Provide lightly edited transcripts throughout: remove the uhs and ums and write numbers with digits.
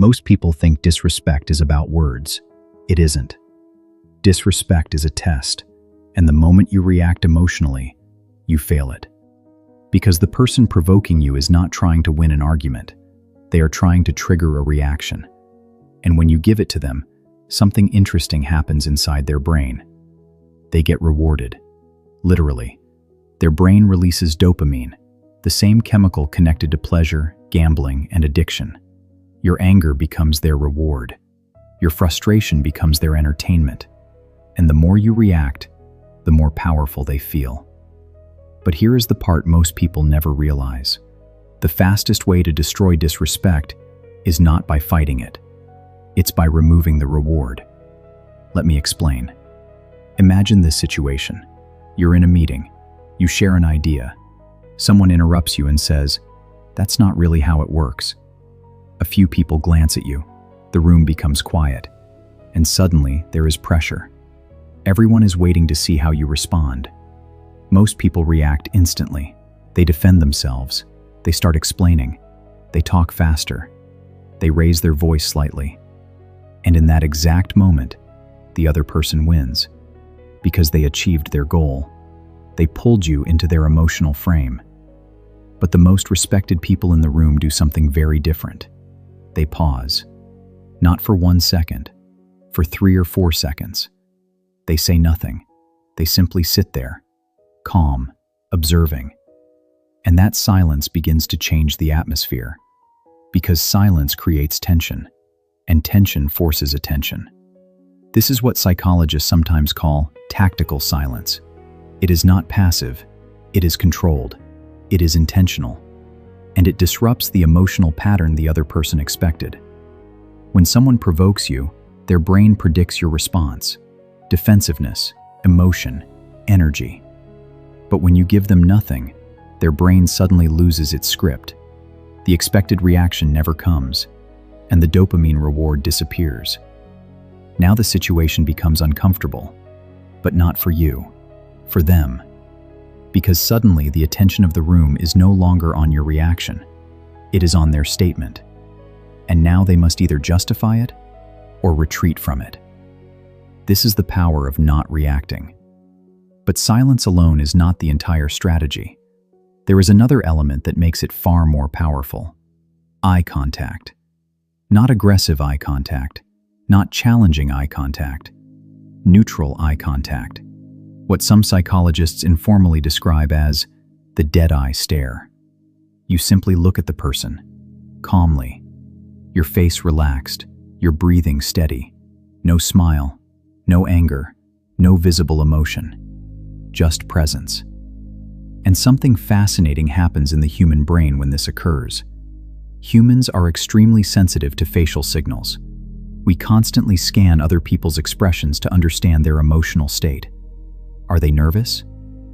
Most people think disrespect is about words. It isn't. Disrespect is a test, and the moment you react emotionally, you fail it. Because the person provoking you is not trying to win an argument. They are trying to trigger a reaction. And when you give it to them, something interesting happens inside their brain. They get rewarded. Literally. Their brain releases dopamine, the same chemical connected to pleasure, gambling, and addiction. Your anger becomes their reward. Your frustration becomes their entertainment. And the more you react, the more powerful they feel. But here is the part most people never realize. The fastest way to destroy disrespect is not by fighting it. It's by removing the reward. Let me explain. Imagine this situation. You're in a meeting. You share an idea. Someone interrupts you and says, "That's not really how it works." A few people glance at you. The room becomes quiet. And suddenly, there is pressure. Everyone is waiting to see how you respond. Most people react instantly. They defend themselves. They start explaining. They talk faster. They raise their voice slightly. And in that exact moment, the other person wins. Because they achieved their goal. They pulled you into their emotional frame. But the most respected people in the room do something very different. They pause. Not for 1 second, for 3 or 4 seconds. They say nothing. They simply sit there, calm, observing. And that silence begins to change the atmosphere. Because silence creates tension, and tension forces attention. This is what psychologists sometimes call tactical silence. It is not passive, it is controlled, it is intentional, and it disrupts the emotional pattern the other person expected. When someone provokes you, their brain predicts your response: defensiveness, emotion, energy. But when you give them nothing, their brain suddenly loses its script. The expected reaction never comes, and the dopamine reward disappears. Now the situation becomes uncomfortable, but not for you, for them. Because suddenly the attention of the room is no longer on your reaction. It is on their statement. And now they must either justify it or retreat from it. This is the power of not reacting. But silence alone is not the entire strategy. There is another element that makes it far more powerful. Eye contact. Not aggressive eye contact, not challenging eye contact, neutral eye contact. What some psychologists informally describe as the dead-eye stare. You simply look at the person, calmly, your face relaxed, your breathing steady, no smile, no anger, no visible emotion, just presence. And something fascinating happens in the human brain when this occurs. Humans are extremely sensitive to facial signals. We constantly scan other people's expressions to understand their emotional state. Are they nervous?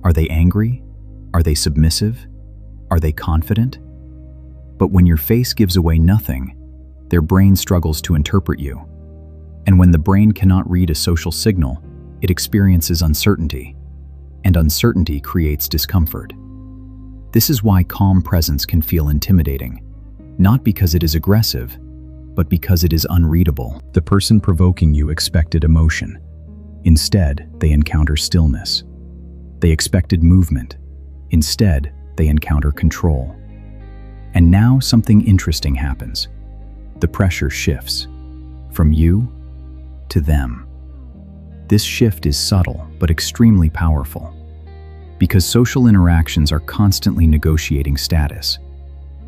Are they angry? Are they submissive? Are they confident? But when your face gives away nothing, their brain struggles to interpret you. And when the brain cannot read a social signal, it experiences uncertainty. And uncertainty creates discomfort. This is why calm presence can feel intimidating. Not because it is aggressive, but because it is unreadable. The person provoking you expected emotion. Instead, they encounter stillness. They expected movement. Instead, they encounter control. And now something interesting happens. The pressure shifts from you to them. This shift is subtle but extremely powerful. Because social interactions are constantly negotiating status.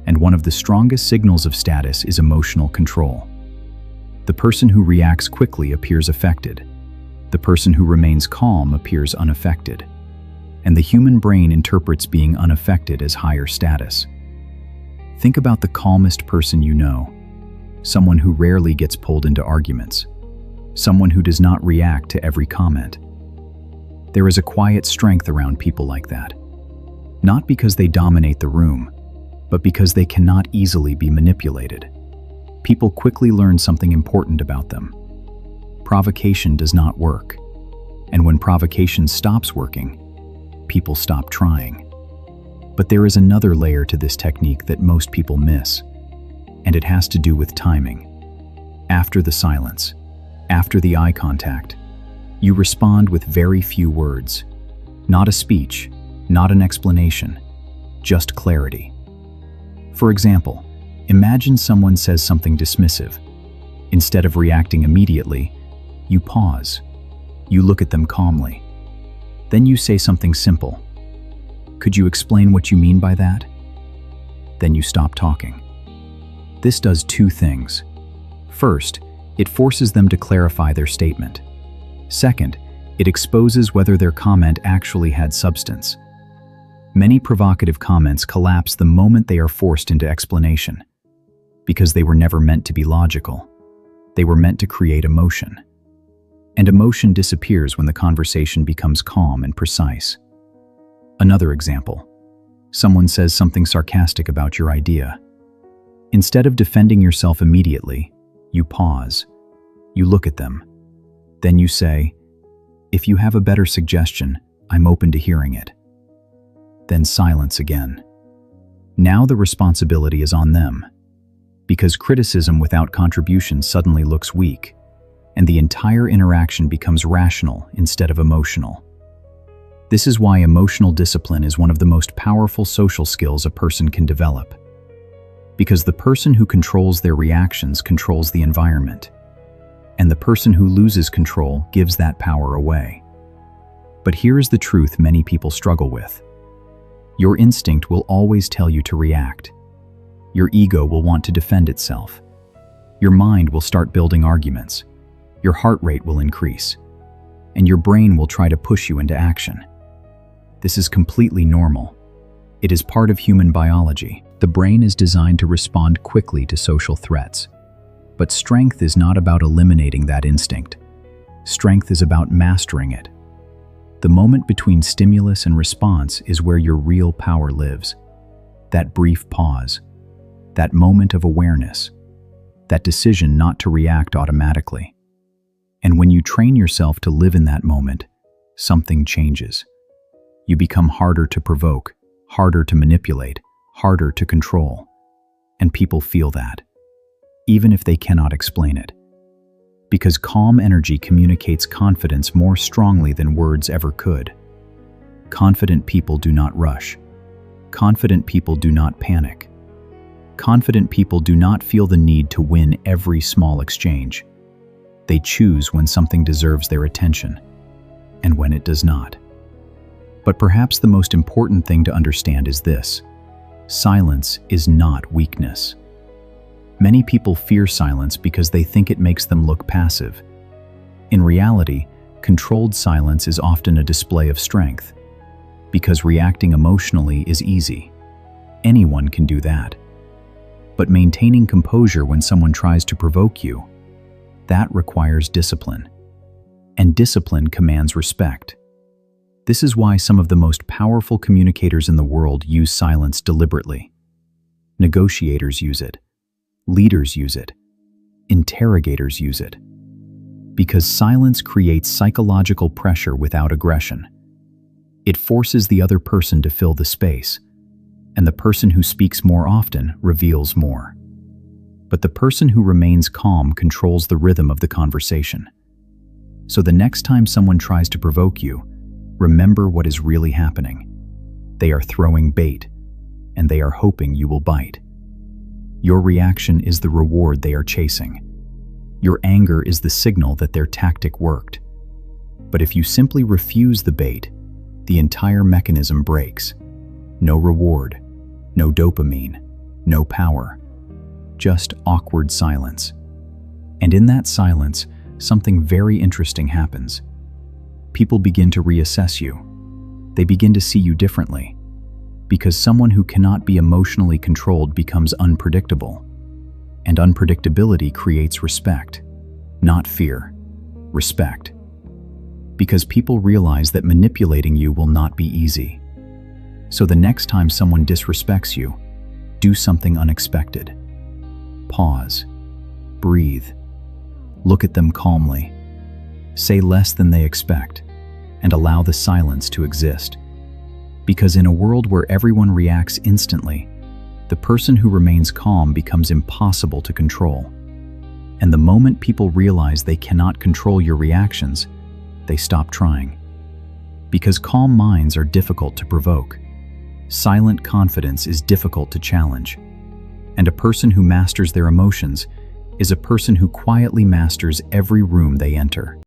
And one of the strongest signals of status is emotional control. The person who reacts quickly appears affected. The person who remains calm appears unaffected. And the human brain interprets being unaffected as higher status. Think about the calmest person you know. Someone who rarely gets pulled into arguments. Someone who does not react to every comment. There is a quiet strength around people like that. Not because they dominate the room, but because they cannot easily be manipulated. People quickly learn something important about them. Provocation does not work. And when provocation stops working, people stop trying. But there is another layer to this technique that most people miss, and it has to do with timing. After the silence, after the eye contact, you respond with very few words. Not a speech, not an explanation, just clarity. For example, imagine someone says something dismissive. Instead of reacting immediately, you pause. You look at them calmly. Then you say something simple. Could you explain what you mean by that? Then you stop talking. This does two things. First, it forces them to clarify their statement. Second, it exposes whether their comment actually had substance. Many provocative comments collapse the moment they are forced into explanation, because they were never meant to be logical. They were meant to create emotion. And emotion disappears when the conversation becomes calm and precise. Another example. Someone says something sarcastic about your idea. Instead of defending yourself immediately, you pause. You look at them. Then you say, "If you have a better suggestion, I'm open to hearing it." Then silence again. Now the responsibility is on them, because criticism without contribution suddenly looks weak, and the entire interaction becomes rational instead of emotional. This is why emotional discipline is one of the most powerful social skills a person can develop. Because the person who controls their reactions controls the environment, and the person who loses control gives that power away. But here is the truth many people struggle with. Your instinct will always tell you to react. Your ego will want to defend itself. Your mind will start building arguments. Your heart rate will increase, and your brain will try to push you into action. This is completely normal. It is part of human biology. The brain is designed to respond quickly to social threats. But strength is not about eliminating that instinct. Strength is about mastering it. The moment between stimulus and response is where your real power lives. That brief pause, that moment of awareness, that decision not to react automatically. And when you train yourself to live in that moment, something changes. You become harder to provoke, harder to manipulate, harder to control. And people feel that, even if they cannot explain it. Because calm energy communicates confidence more strongly than words ever could. Confident people do not rush. Confident people do not panic. Confident people do not feel the need to win every small exchange. They choose when something deserves their attention, and when it does not. But perhaps the most important thing to understand is this: silence is not weakness. Many people fear silence because they think it makes them look passive. In reality, controlled silence is often a display of strength, because reacting emotionally is easy. Anyone can do that. But maintaining composure when someone tries to provoke you, that requires discipline. And discipline commands respect. This is why some of the most powerful communicators in the world use silence deliberately. Negotiators use it. Leaders use it. Interrogators use it. Because silence creates psychological pressure without aggression. It forces the other person to fill the space, and the person who speaks more often reveals more. But the person who remains calm controls the rhythm of the conversation. So the next time someone tries to provoke you, remember what is really happening. They are throwing bait, and they are hoping you will bite. Your reaction is the reward they are chasing. Your anger is the signal that their tactic worked. But if you simply refuse the bait, the entire mechanism breaks. No reward, no dopamine, no power, just awkward silence. And in that silence, something very interesting happens. People begin to reassess you. They begin to see you differently. Because someone who cannot be emotionally controlled becomes unpredictable. And unpredictability creates respect, not fear, respect. Because people realize that manipulating you will not be easy. So the next time someone disrespects you, do something unexpected. Pause, breathe, look at them calmly, say less than they expect, and allow the silence to exist. Because in a world where everyone reacts instantly, the person who remains calm becomes impossible to control. And the moment people realize they cannot control your reactions, they stop trying. Because calm minds are difficult to provoke. Silent confidence is difficult to challenge. And a person who masters their emotions is a person who quietly masters every room they enter.